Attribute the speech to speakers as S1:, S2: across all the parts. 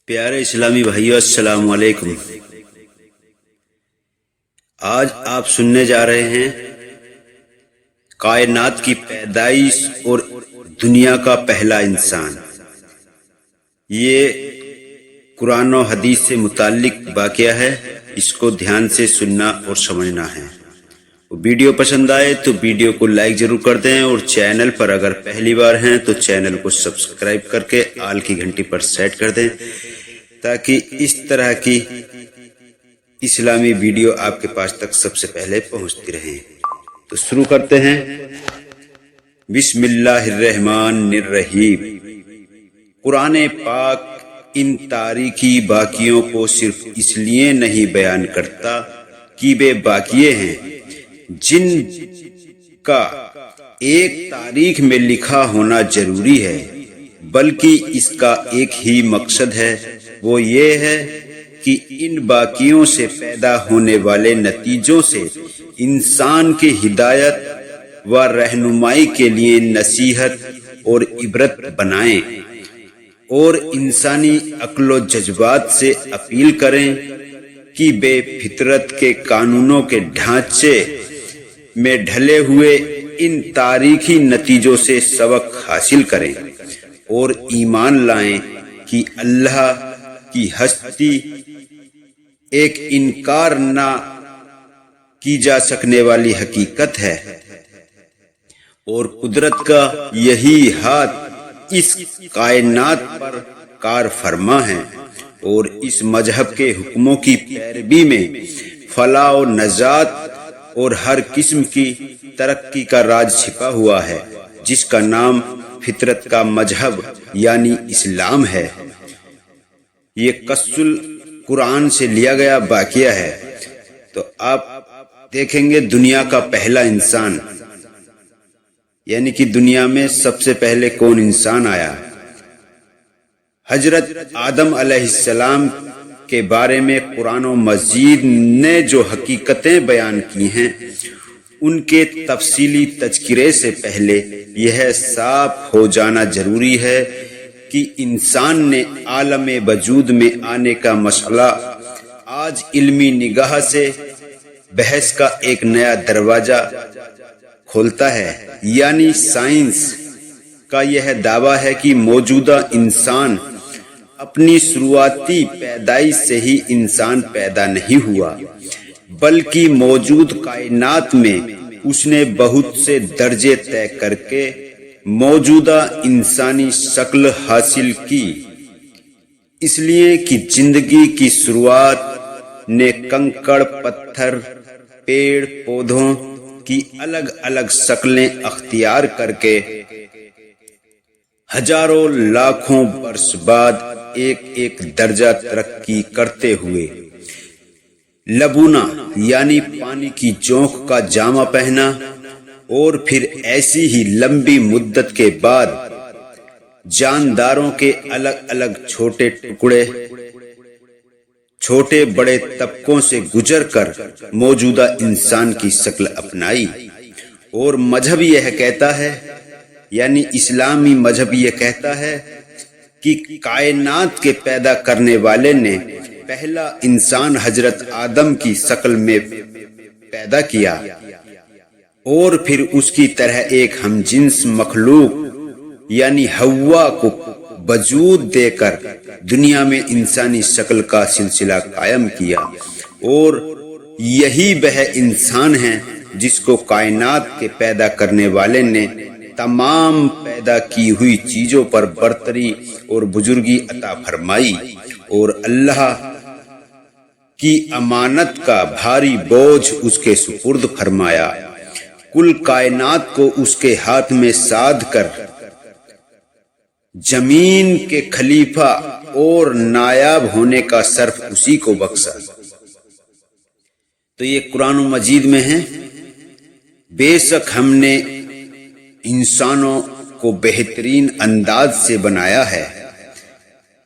S1: پیارے اسلامی بھائیو، السلام علیکم۔ آج آپ سننے جا رہے ہیں کائنات کی پیدائش اور دنیا کا پہلا انسان۔ یہ قرآن و حدیث سے متعلق واقعہ ہے، اس کو دھیان سے سننا اور سمجھنا ہے۔ ویڈیو پسند آئے تو ویڈیو کو لائک ضرور کر دیں، اور چینل پر اگر پہلی بار ہیں تو چینل کو سبسکرائب کر کے آل کی گھنٹی پر سیٹ کر دیں، تاکہ اس طرح کی اسلامی ویڈیو آپ کے پاس تک سب سے پہلے پہنچتی رہیں۔ تو شروع کرتے ہیں۔ بسم اللہ الرحمن الرحیم۔ قرآن پاک ان تاریخی واقعوں کو صرف اس لیے نہیں بیان کرتا کہ وہ واقعے ہیں جن کا ایک تاریخ میں لکھا ہونا ضروری ہے، بلکہ اس کا ایک ہی مقصد ہے، وہ یہ ہے کہ ان واقعوں سے پیدا ہونے والے نتیجوں سے انسان کی ہدایت و رہنمائی کے لیے نصیحت اور عبرت بنائیں، اور انسانی عقل و جذبات سے اپیل کریں کہ بے فطرت کے قانونوں کے ڈھانچے میں ڈھلے ہوئے ان تاریخی نتیجوں سے سبق حاصل کریں اور ایمان لائیں کہ اللہ کی ہستی ایک انکار نہ کی جا سکنے والی حقیقت ہے، اور قدرت کا یہی ہاتھ اس کائنات پر کار فرما ہے، اور اس مذہب کے حکموں کی پیروی میں فلاح و نجات اور ہر قسم کی ترقی کا راز چھپا ہوا ہے، جس کا نام فطرت کا مذہب یعنی اسلام ہے۔ یہ قصص قرآن سے لیا گیا واقعہ ہے۔ تو آپ دیکھیں گے دنیا کا پہلا انسان، یعنی کہ دنیا میں سب سے پہلے کون انسان آیا۔ حضرت آدم علیہ السلام کے بارے میں قرآن و مجید نے جو حقیقتیں بیان کی ہیں، ان کے تفصیلی تذکرے سے پہلے یہ صاف ہو جانا ضروری ہے کہ انسان نے عالم وجود میں آنے کا مسئلہ آج علمی نگاہ سے بحث کا ایک نیا دروازہ کھولتا ہے، یعنی سائنس کا یہ دعویٰ ہے کہ موجودہ انسان اپنی شروعاتی پیدائش سے ہی انسان پیدا نہیں ہوا، بلکہ موجود کائنات میں اس نے بہت سے درجے طے کر کے موجودہ انسانی شکل حاصل کی، اس لیے کہ زندگی کی شروعات نے کنکڑ پتھر پیڑ پودوں کی الگ الگ شکلیں اختیار کر کے ہزاروں لاکھوں برس بعد ایک ایک درجہ ترقی کرتے ہوئے لبونا یعنی پانی کی جونک کا جامہ پہنا، اور پھر ایسی ہی لمبی مدت کے بعد جانداروں کے الگ الگ چھوٹے ٹکڑے چھوٹے بڑے طبقوں سے گزر کر موجودہ انسان کی شکل اپنائی۔ اور مذہب یہ کہتا ہے، یعنی اسلامی مذہب یہ کہتا ہے کہ کائنات کے پیدا کرنے والے نے پہلا انسان حضرت آدم کی شکل میں پیدا کیا، اور پھر اس کی طرح ایک ہم جنس مخلوق یعنی حوا کو وجود دے کر دنیا میں انسانی شکل کا سلسلہ قائم کیا، اور یہی وہ انسان ہے جس کو کائنات کے پیدا کرنے والے نے تمام پیدا کی ہوئی چیزوں پر برتری اور بزرگی عطا فرمائی، اور اللہ کی امانت کا بھاری بوجھ اس کے سپرد فرمایا۔ کل کائنات کو اس کے ہاتھ میں سادھ کر زمین کے خلیفہ اور نایاب ہونے کا شرف اسی کو بخشا۔ تو یہ قرآن مجید میں ہے۔ بے شک ہم نے انسانوں کو بہترین انداز سے بنایا ہے،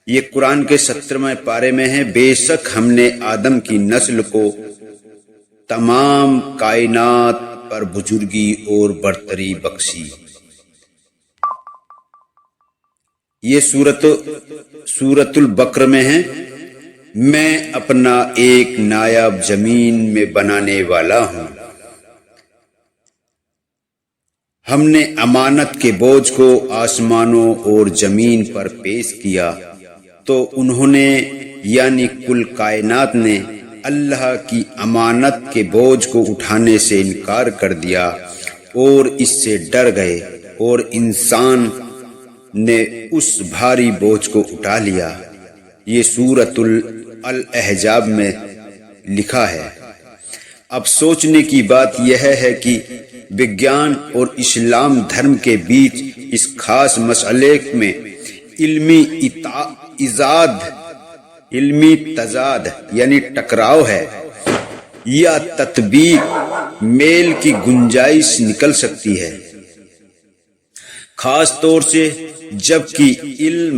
S1: یہ قرآن کے 17ویں پارے میں ہے۔ بے شک ہم نے آدم کی نسل کو تمام کائنات پر بزرگی اور برتری بخشی۔ یہ سورۃ البقرہ میں ہے، میں اپنا ایک نائب زمین میں بنانے والا ہوں۔ ہم نے امانت کے بوجھ کو آسمانوں اور زمین پر پیش کیا تو انہوں نے یعنی کل کائنات نے اللہ کی امانت کے بوجھ کو اٹھانے سے انکار کر دیا اور اس سے ڈر گئے، اور انسان نے اس بھاری بوجھ کو اٹھا لیا۔ یہ سورۃ الاحزاب میں لکھا ہے۔ اب سوچنے کی بات یہ ہے کہ وگیان اور اسلام دھرم کے بیچ اس خاص مسئلے میں علمی تضاد یعنی ٹکراؤ ہے یا تطبیق میل کی گنجائش نکل سکتی ہے، خاص طور سے جبکہ علم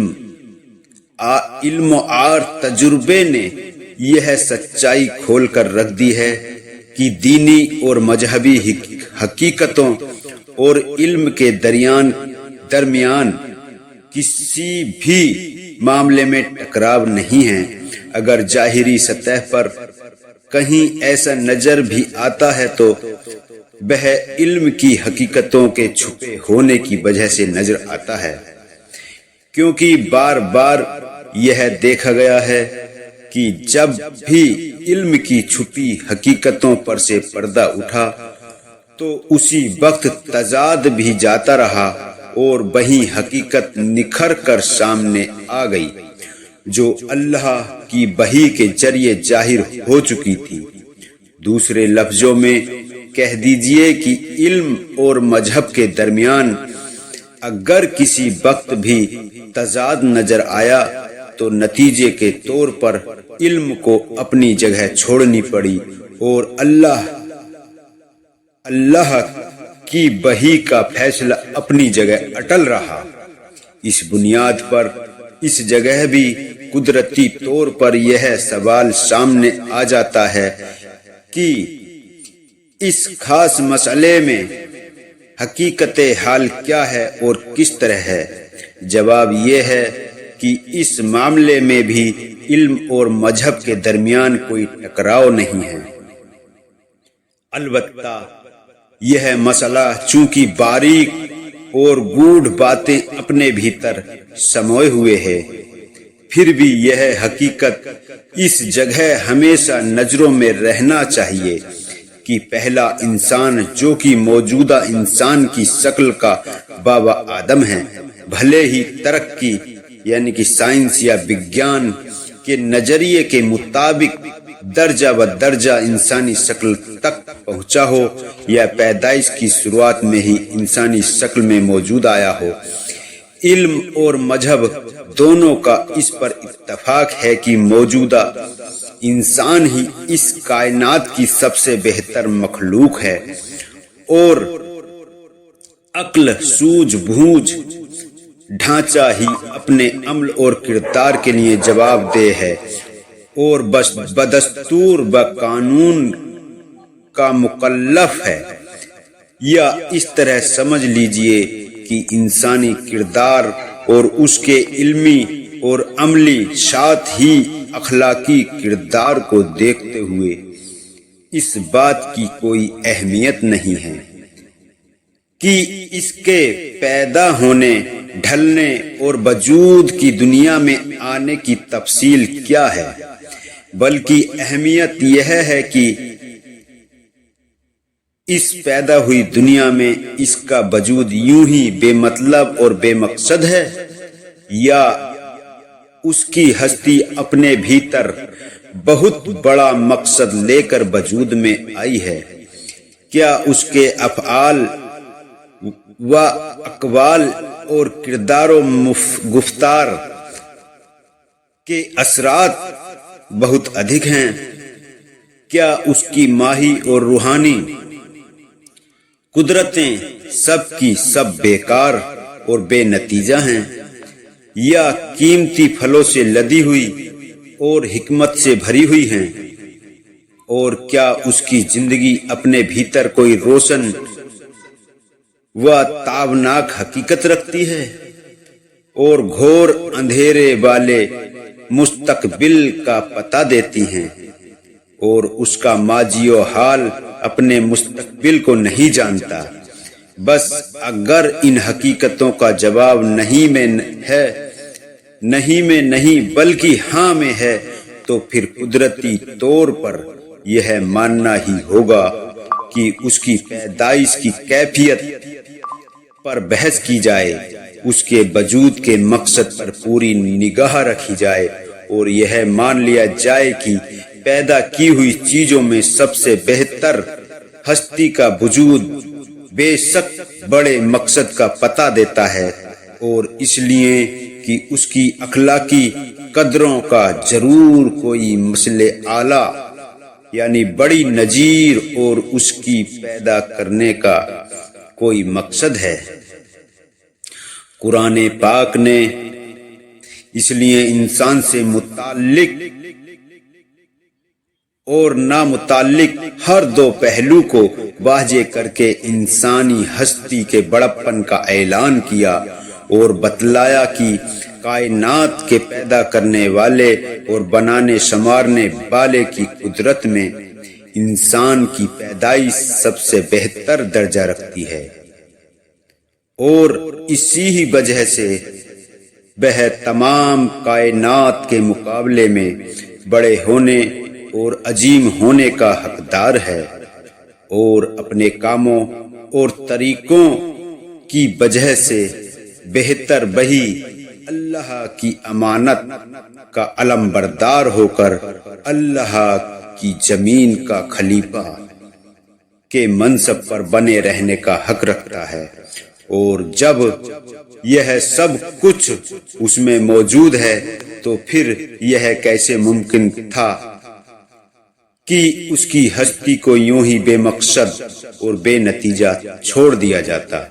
S1: اور تجربے نے یہ سچائی کھول کر رکھ دی ہے کہ دینی اور مذہبی حقیقتوں اور علم کے درمیان کسی بھی معاملے میں ٹکراو نہیں ہے۔ اگر ظاہری سطح پر کہیں ایسا نظر بھی آتا ہے تو وہ علم کی حقیقتوں کے چھپے ہونے کی وجہ سے نظر آتا ہے، کیونکہ بار بار یہ دیکھا گیا ہے کہ جب بھی علم کی چھپی حقیقتوں پر سے پردہ اٹھا تو اسی وقت تضاد بھی جاتا رہا اور وہی حقیقت نکھر کر سامنے آ گئی جو اللہ کی وحی کے ذریعے ظاہر ہو چکی تھی۔ دوسرے لفظوں میں کہہ دیجئے کہ علم اور مذہب کے درمیان اگر کسی وقت بھی تضاد نظر آیا تو نتیجے کے طور پر علم کو اپنی جگہ چھوڑنی پڑی اور اللہ کی وحی کا فیصلہ اپنی جگہ اٹل رہا۔ اس بنیاد پر اس جگہ بھی قدرتی طور پر یہ سوال سامنے آ جاتا ہے کہ اس خاص مسئلے میں حقیقت حال کیا ہے اور کس طرح ہے؟ جواب یہ ہے کہ اس معاملے میں بھی علم اور مذہب کے درمیان کوئی ٹکراؤ نہیں ہے۔ البتہ یہ مسئلہ چونکہ باریک اور گوڑھ باتیں اپنے بھیتر سموئے ہوئے ہے، پھر بھی یہ حقیقت اس جگہ ہمیشہ نظروں میں رہنا چاہیے کہ پہلا انسان جو کہ موجودہ انسان کی شکل کا بابا آدم ہے، بھلے ہی ترقی یعنی کہ سائنس یا وگیان کے نظریے کے مطابق درجہ و درجہ انسانی شکل تک پہنچا ہو یا پیدائش کی شروعات میں ہی انسانی شکل میں موجود آیا ہو، علم اور مذہب دونوں کا اس پر اتفاق ہے کہ موجودہ انسان ہی اس کائنات کی سب سے بہتر مخلوق ہے اور عقل سوجھ بوجھ ڈھانچہ ہی اپنے عمل اور کردار کے لیے جواب دہ ہے اور بدستور قانون کا مکلف ہے، یا اس طرح سمجھ لیجئے کہ انسانی کردار اور اس کے علمی اور عملی ساتھ ہی اخلاقی کردار کو دیکھتے ہوئے اس بات کی کوئی اہمیت نہیں ہے کہ اس کے پیدا ہونے، ڈھلنے اور وجود کی دنیا میں آنے کی تفصیل کیا ہے، بلکہ اہمیت یہ ہے کہ اس پیدا ہوئی دنیا میں اس کا وجود یوں ہی بے مطلب اور بے مقصد ہے، یا اس کی ہستی اپنے بھیتر بہت بڑا مقصد لے کر وجود میں آئی ہے۔ کیا اس کے افعال و اقوال اور کردار و گفتار کے اثرات بہت ادھک ہیں؟ کیا اس کی ماہی اور روحانی قدرتیں سب کی سب بیکار اور بے نتیجہ ہیں، یا قیمتی پھلوں سے لدی ہوئی اور حکمت سے بھری ہوئی ہیں؟ اور کیا اس کی زندگی اپنے بھیتر کوئی روشن و تابناک حقیقت رکھتی ہے؟ اور گھور اندھیرے والے مستقبل کا پتہ دیتی ہیں، اور اس کا ماضی و حال اپنے مستقبل کو نہیں جانتا۔ بس اگر ان حقیقتوں کا جواب نہیں میں ہے، نہیں میں نہیں بلکہ ہاں میں ہے، تو پھر قدرتی طور پر یہ ماننا ہی ہوگا کہ اس کی پیدائش کی کیفیت پر بحث کی جائے، اس کے وجود کے مقصد پر پوری نگاہ رکھی جائے، اور یہ مان لیا جائے کہ پیدا کی ہوئی چیزوں میں سب سے بہتر ہستی کا وجود بے شک بڑے مقصد کا پتہ دیتا ہے، اور اس لیے کہ اس کی اخلاقی قدروں کا ضرور کوئی مثل اعلیٰ یعنی بڑی نظیر اور اس کی پیدا کرنے کا کوئی مقصد ہے۔ قرآن پاک نے اس لیے انسان سے متعلق اور نامتعلق ہر دو پہلو کو واضح کر کے انسانی ہستی کے بڑپن کا اعلان کیا اور بتلایا کہ کائنات کے پیدا کرنے والے اور بنانے سنوارنے والے کی قدرت میں انسان کی پیدائش سب سے بہتر درجہ رکھتی ہے، اور اسی ہی وجہ سے وہ تمام کائنات کے مقابلے میں بڑے ہونے اور عظیم ہونے کا حقدار ہے، اور اپنے کاموں اور طریقوں کی وجہ سے بہتر وہی اللہ کی امانت کا علمبردار ہو کر اللہ کی زمین کا خلیفہ کے منصب پر بنے رہنے کا حق رکھتا ہے، اور جب یہ سب کچھ اس میں موجود ہے تو پھر یہ کیسے ممکن تھا کہ اس کی ہستی کو یوں ہی بے مقصد اور بے نتیجہ چھوڑ دیا جاتا؟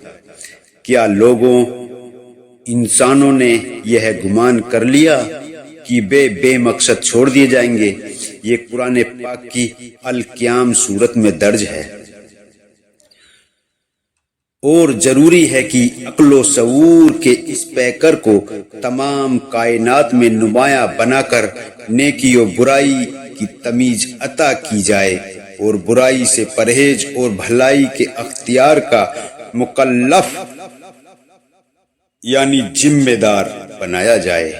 S1: کیا لوگوں انسانوں نے یہ گمان کر لیا کہ بے مقصد چھوڑ دیے جائیں گے؟ یہ قرآن پاک کی القیام سورت میں درج ہے، اور ضروری ہے کہ عقل و شعور کے اس پیکر کو تمام کائنات میں نمایاں بنا کر نیکی و برائی کی تمیز عطا کی جائے، اور برائی سے پرہیز اور بھلائی کے اختیار کا مکلف یعنی ذمہ دار بنایا جائے۔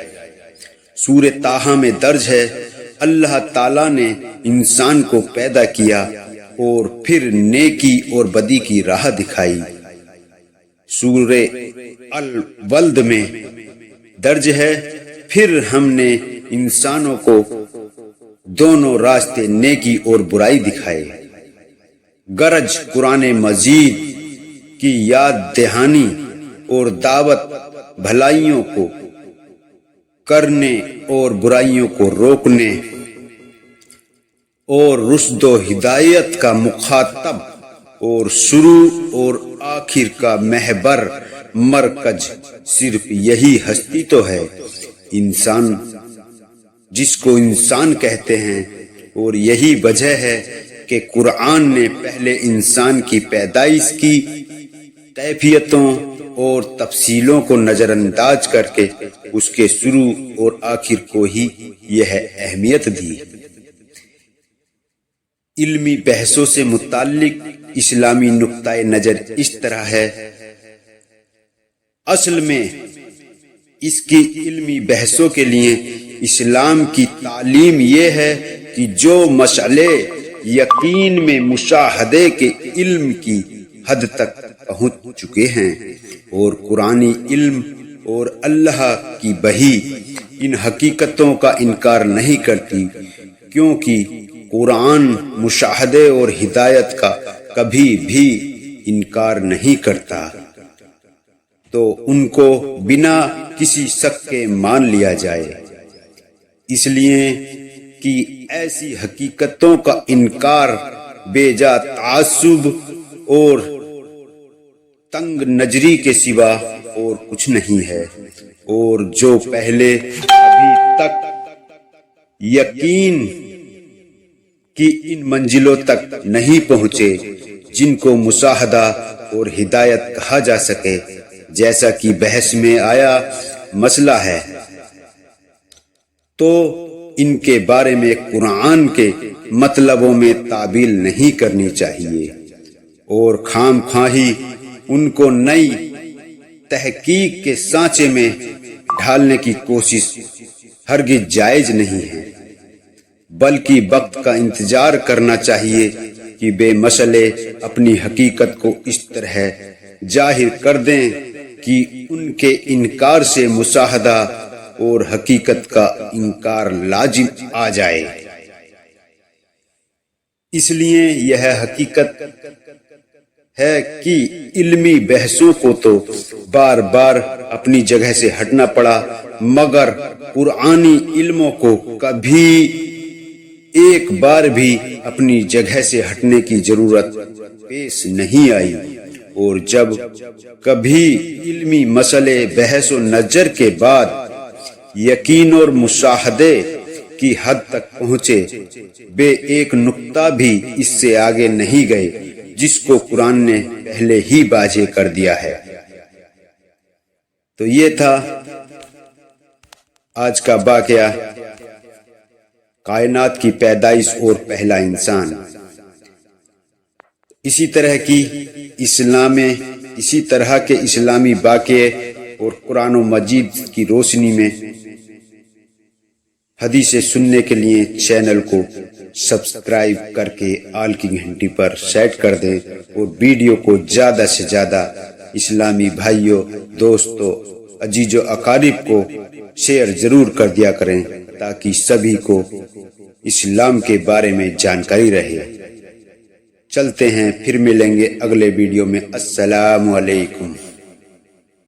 S1: سورہ طٰہٰ میں درج ہے، اللہ تعالیٰ نے انسان کو پیدا کیا اور پھر نیکی اور بدی کی راہ دکھائی۔ سورہ الولد میں درج ہے، پھر ہم نے انسانوں کو دونوں راستے نیکی اور برائی دکھائے۔ غرض قرآن مجید کی یاد دہانی اور دعوت بھلائیوں کو کرنے اور برائیوں کو روکنے اور رشد و ہدایت کا مخاطب اور شروع اور آخر کا محور مرکز صرف یہی ہستی تو ہے، انسان، جس کو انسان کہتے ہیں، اور یہی وجہ ہے کہ قرآن نے پہلے انسان کی پیدائش کی کیفیتوں اور تفصیلوں کو نظر انداز کر کے اس کے شروع اور آخر کو ہی یہ اہمیت دی۔ علمی بحثوں سے متعلق اسلامی نقطۂ نظر اس طرح ہے، اصل میں اس کی علمی بحثوں کے لیے اسلام کی تعلیم یہ ہے کہ جو مسئلے یقین میں مشاہدے کے علم کی حد تک پہنچ چکے ہیں، اور قرآنی علم اور اللہ کی وحی ان حقیقتوں کا انکار نہیں کرتی، کیونکہ قرآن مشاہدے اور ہدایت کا کبھی بھی انکار نہیں کرتا، تو ان کو بنا کسی شک کے مان لیا جائے۔ اس لیے کہ ایسی حقیقتوں کا انکار بے جا تعصب اور تنگ نظری کے سوا اور کچھ نہیں ہے، اور جو پہلے ابھی تک یقین کی ان منزلوں تک نہیں پہنچے جن کو مشاہدہ اور ہدایت کہا جا سکے، جیسا کہ بحث میں آیا، مسئلہ ہے تو ان کے بارے میں قرآن کے مطلبوں میں تعبیل نہیں کرنی چاہیے اور خام خواہی ان کو نئی تحقیق کے سانچے میں ڈھالنے کی کوشش ہرگز جائز نہیں ہے، بلکہ وقت کا انتظار کرنا چاہیے کہ بے مسئلے اپنی حقیقت کو اس طرح ظاہر کر دیں کہ ان کے انکار سے مشاہدہ اور حقیقت کا انکار لازم آ جائے۔ اس لیے یہ حقیقت ہے کہ علمی بحثوں کو تو بار بار اپنی جگہ سے ہٹنا پڑا، مگر قرآنی علموں کو کبھی ایک بار بھی اپنی جگہ سے ہٹنے کی ضرورت پیش نہیں آئی، اور جب کبھی علمی مسئلے بحث و نظر کے بعد یقین اور مشاہدے کی حد تک پہنچے، بے ایک نقطہ بھی اس سے آگے نہیں گئے جس کو قرآن نے پہلے ہی واضح کر دیا ہے۔ تو یہ تھا آج کا واقعہ، کائنات کی پیدائش اور پہلا انسان۔ اسی طرح کے اسلامی واقعے اور قرآن و مجید کی روشنی میں حدیثیں سننے کے لیے چینل کو سبسکرائب کر کے آل کی گھنٹی پر سیٹ کر دیں، اور ویڈیو کو زیادہ سے زیادہ اسلامی بھائیوں، دوستوں، عزیز و اقارب کو شیئر ضرور کر دیا کریں تاکہ سبھی کو اسلام کے بارے میں جانکاری رہے۔ چلتے ہیں، پھر ملیں گے اگلے ویڈیو میں۔ السلام علیکم۔